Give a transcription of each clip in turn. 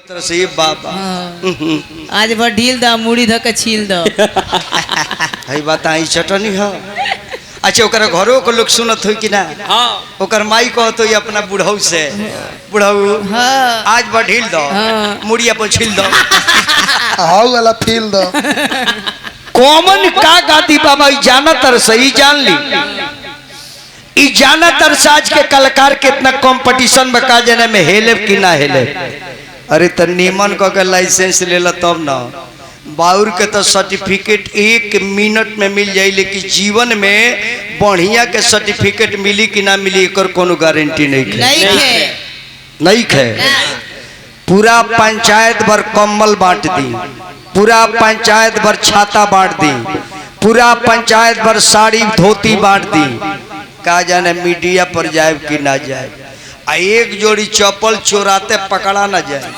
तरह से बाबा आज भर ढील दा मुड़ी धक छील दो हई बताई चटनी हो। अच्छा ओकर घरों को लोग सुनत हो कि ना ओकर माई कहत हो अपना बुढ़ऊ से बुढ़ऊ आज बा ढील दो मुड़िया पर छील दो हाउ वाला फील दो कॉमन का गाती बाबा जाना तर सही जान ली ई जाना तर साज के कलाकार कितना कंपटीशन में का जने में हेले कि ना हेले। अरे त नीमन क के लाइसेंस ले ल तब ना बाउर के तो सर्टिफिकेट 1 मिनट में मिल जाई लेकिन जीवन में बढ़िया के सर्टिफिकेट मिली कि ना मिली एकर कोनो गारंटी नहीं है। पूरा पंचायत भर कम्बल बांट दी, पूरा पंचायत भर छाता बांट दी, पूरा पंचायत भर साड़ी धोती बांट दी, का जाने मीडिया पर जाए कि ना जाए। एक जोड़ी चप्पल चोराते पकड़ा ना जाए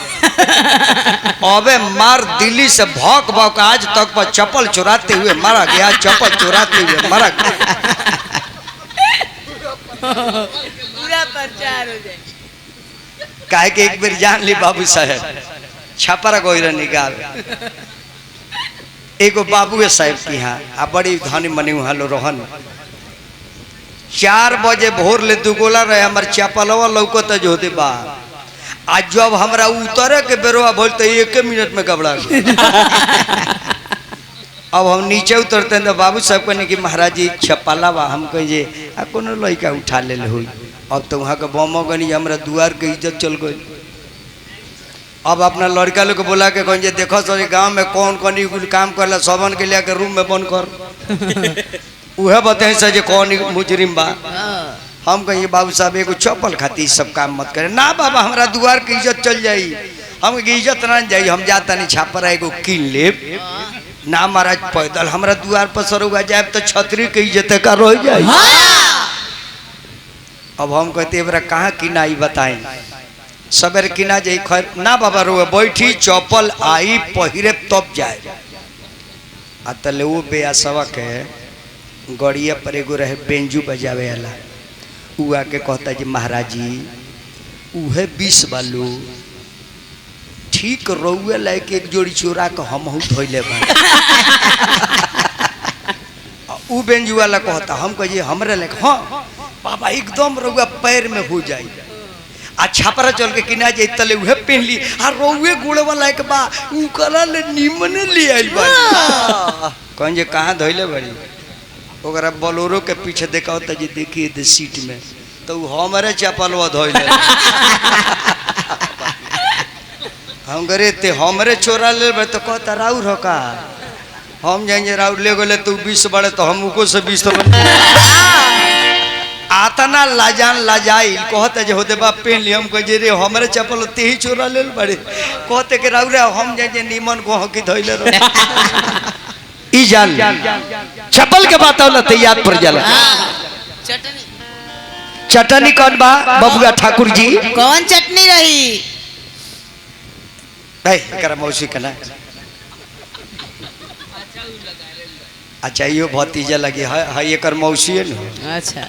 अबे मार दिल्ली से भौक भौक आज तक पर चप्पल चुराते हुए मारा गया, चप्पल चुराते हुए मारा गया। पूरा प्रचार हो जाए काहे के एक बार जान ली बाबू साहब छापरा गोइरा निकाल एगो बाबू साहब की यहाँ बड़ी धनी मनी वहाँ लो रोहन 4 बजे भोर ले दुगोला रहे हमार चपलवा लौकत जो दे बा आज जब हमरा उतरे के बेरोआ बोल तो 1 मिनट में घबरा गए। अब हम नीचे उतरते हैं तो बाबू साहब कहने की महाराज जी छपाला बा हम कहे आ कोनो लड़का उठा ले हुई। अब तो वहाँ के बमो गनी हमरा दुआर के इज्जत चल गई। अब अपना लड़का लोग को बोला के कहे देखो सर गाँव में कौन कौन काम कर सबन के लिया के रूम में बंद कर वह बताए सर जो कौन मुजरिम बा। हम कहिए बाबू साहब एगो चप्पल खाती सब काम मत करे ना बाबा हमारा दुआर की इज्जत चल जाई हम इज्जत ना जाई हम जाता नहीं छापरा एगो किन लेब ना महाराज पैदल हमारा दुआर पर सरुआ जाए तो छतरी के इज्जत का रह जाए। अब हम कहते बरा कहाँ किना आई बताएं सवेरे किना जाई खैर ना बाबा रो बैठी चप्पल आई पहिरे तब जाए आ तले वो बेआसवा के गड़िया पर एगो रहे बेंजू बजावे वाला उ आके कहता जी महाराज जी उहे 20 बालू ठीक रउए लायक एक जोड़ी चोरा के हम धोइले बा उ बेंजू वाला कहता हम कहिए हमरे लायक हाँ बाबा एकदम रउआ पैर में हो जाई आ छापरा चल के किना जाई तले उहे पहन ली आ रउए गुड़े वाला एक बा उ करा ले निमन ले आइल बा कौन जे कहां धोइले बड़ी ओकरा बोलोरो के पीछे देखा होता जी देखिए दे सीट में तो हमारे चपलवा धोइले हम करे ते हमरे चोरा ले तो कहता राउर हो का हम जाएंगे राउर ले गले तू 20 बड़े तो हम उको से 20 तो आता ना लाजान लाजाइल कहते जे होते बाप पहन ली हम कहे रे हमरे चप्पल ते ही चोरा ले बड़े कहते के राउर हम जाए निमन को की धोइले ई जान चप्पल के बात होला ते याद पर जाला चटनी कौन बा बबुआ ठाकुर जी कौन चटनी रही करा मौसी का ना अच्छा यो भतीजा लगी है ये कर मौसी है ना अच्छा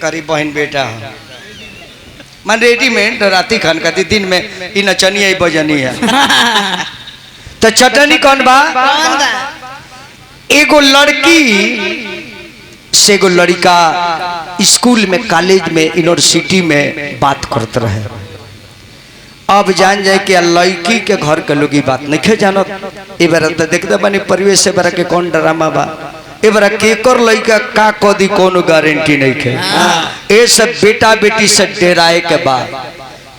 करी बहन बेटा है मन रेडीमेड राती खान का दिन में इन नचनी है बजनी है तो चटनी कौन बा एगो लड़की से एगो लड़का स्कूल में कॉलेज में यूनिवर्सिटी में बात करते रहे। अब जान जाए कि लड़की के घर के लोग बात नहीं जानत ए बार तो देखते बनी परिवेश से बार के कौन ड्रामा बा ए बार केकर लड़का का कदी कोनो गारंटी नहीं है। ए सब बेटा बेटी से डराए के बाद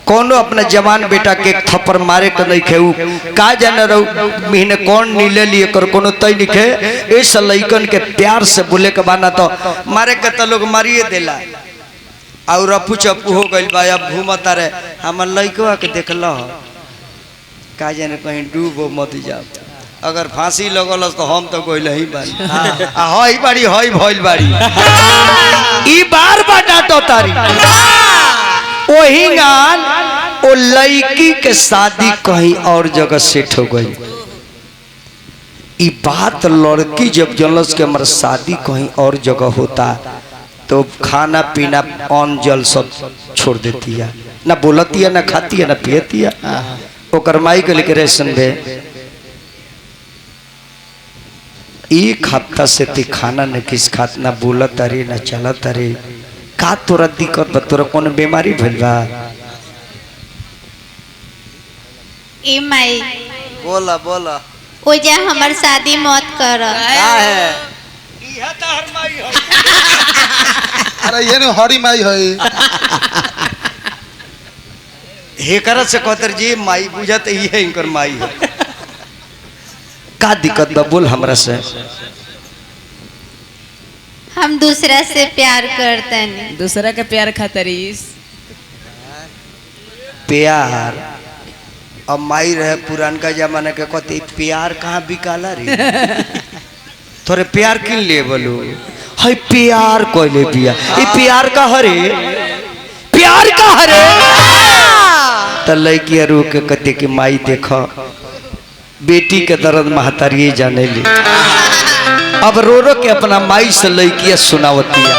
कोनो अपना जवान बेटा के थप्पड़ मारे के नहीं खेऊ का जाने रहो महीने कौन नीले लिए कर कोनो तय नहीं खे ऐसा लइकन के प्यार से बोले के बाना तो मारे के तो लोग मारिए देला और अपू चप्पू हो गई बा अब घूमता रहे हमार लइकवा के देखल का जाने कहीं डूबो मत जाओ अगर फांसी लगल तो हम तो गोइल ही बारी हई बारी हई भइल बारी ई बार डांटो तारी वही गान वो लड़की के शादी कहीं और जगह सेट हो गई। ये बात लड़की जब जनलस के हमारा शादी कहीं और जगह होता तो खाना पीना अन्न जल सब छोड़ देती है। ना बोलती है, ना खाती है, ना पियती है। ओकर माई के लेके रेशन भे एक हफ्ता से ती खाना न किस खात, ना बोलत अरे ना चलत अरे। का तोरा दिक्कत बा? तोरा कौन बीमारी भइल बा? ए माई बोला बोला ओजा हमर शादी मत कर। का है? अरे ये नु हरी माई है। हेकर से कहतर जी माई बुझत ही है, इनकर माई है। का दिक्कत बा बोल हमरा से। हम दूसरा से प्यार करतनी। दूसरा का प्यार खातरीस प्यार अब माई रहे पुरान का जमाना के कहते प्यार कहाँ बिकाला रे। थोड़े प्यार किन ले बोलो है प्यार कोइले बिया ये प्यार का हरे, प्यार का हरे। त लड़की रू के कहते कि माई देखो बेटी के दर्द महतारी जाने ली। अब रो रो के अपना माई से लड़कियां सुनावतिया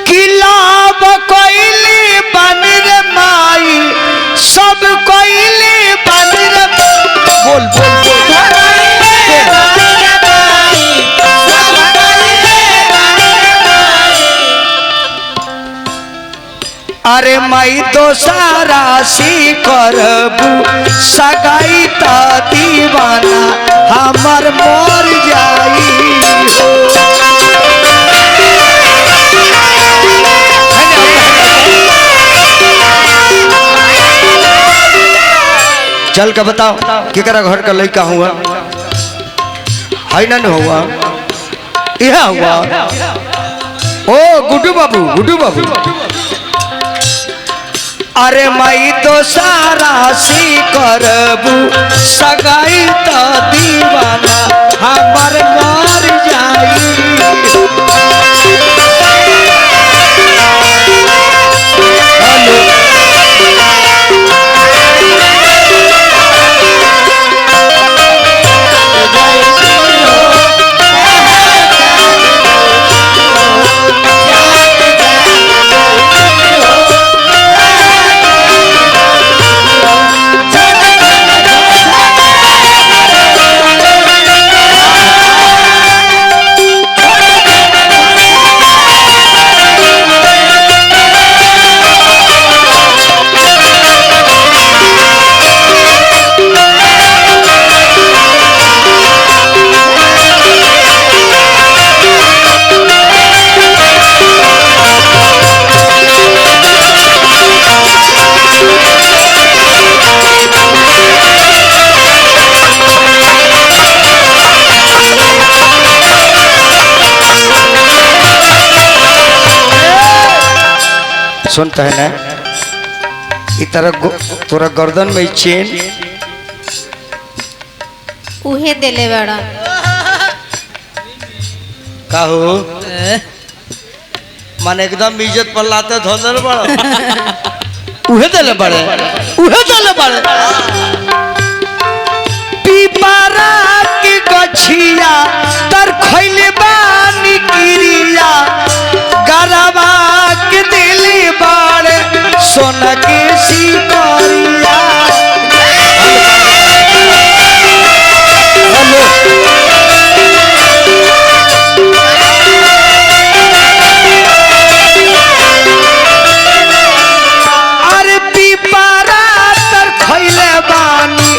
किलाब कोइली बन रे माई सब कोइली बन रे। बोल बोल बोल अरे माई तो सारा सी करबू सगाई ता दीवाना हमर मर जाई हो। चल के बताओ केकरा घर का लड़का हुआ है ना हुआ यह हुआ। ओ गुड्डू बाबू गुड्डू बाबू अरे माई तो सारा सी करबू सगाई तो दीवाना हमर मर जाई। सुनता है ना इतना तोरा गर्दन में चेन उहे देले बड़ा। का हो माने एकदम इज्जत पर लाते धोदल बड़ा उहे देले बड़े उहे देले बड़े। पीपारा की गछिया तर खइले बानी किरिया गरबा के दिली बाड़े सोना के सिकरिया। अरे पीपारा तर खइले बानी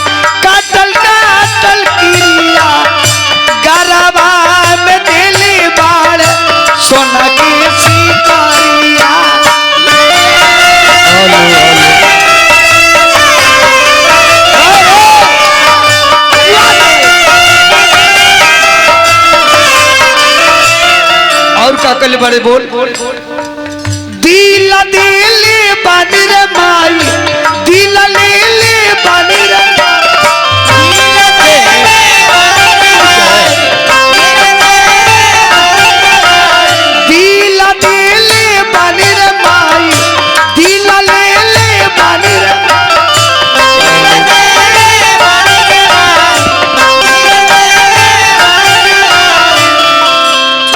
काटल काटल किरिया गरबा में दिली बाड़े सोना के सिकरिया। और का कल बड़े बोल दिल दिल बन रे माई दिल ले बन रे दिल दिल बन रे माई दिल ले बन रे।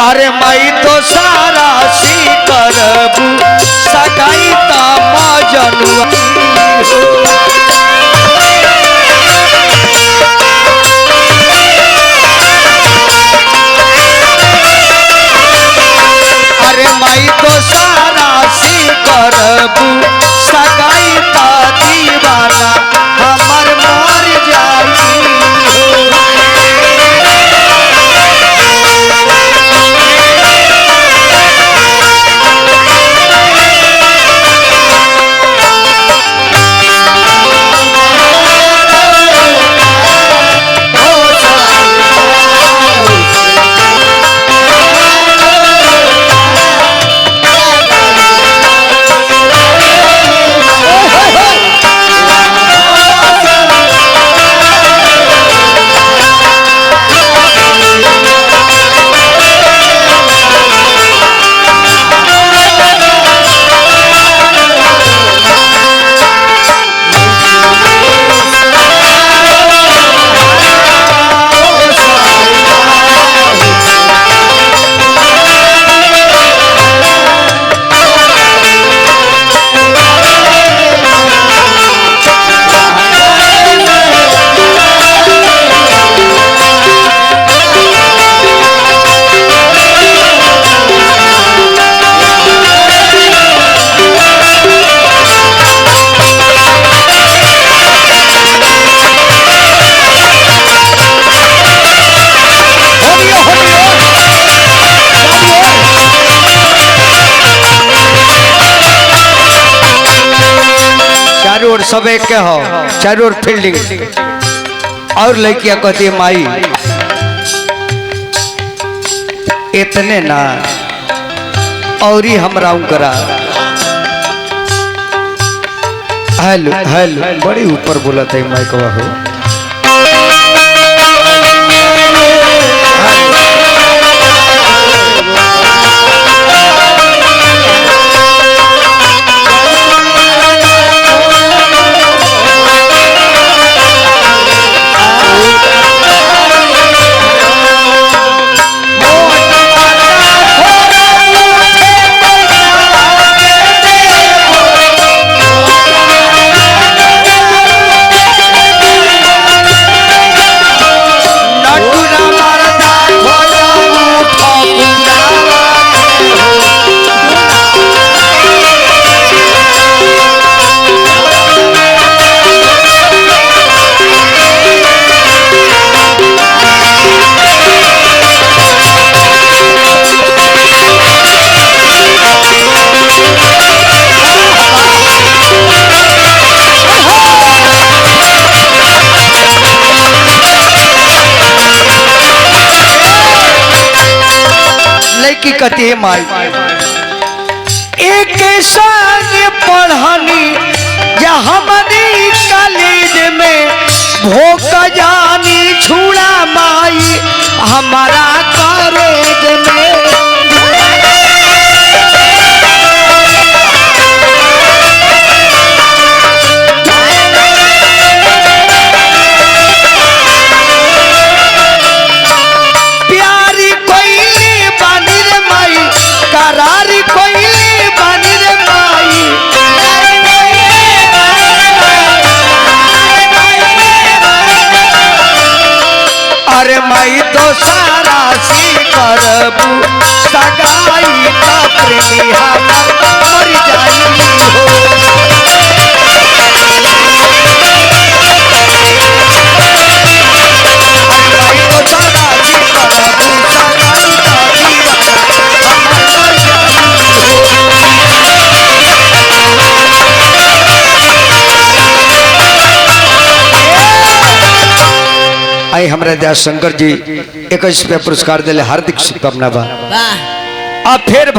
अरे माई तो सारा सी करबू सगाई ता मजनुआ अरे माई तो सारा सी करबू सगाई ता दीवाना हमर मर जाई चारों ओर सब एक के हो चारों ओर फील्डिंग और लड़कियां कहती है माई इतने ना और ही हमरा करा हेलो हेलो बड़ी ऊपर बोला था माई को हो की कहती है माई एक संग पढ़नी या हमनी कॉलेज में भोक जानी छुड़ा माई हमारा कॉलेज में प्यारी कोई बानी रे माई करारी कोई बानी रे माई अरे माई तो सारा सी करबू सगाई का प्रेमी हमर मर जाई आई हमारे दयाल शंकर जी 21 रुपया पुरस्कार दिले हार्दिक शुभकामना बा। वाह। अब फिर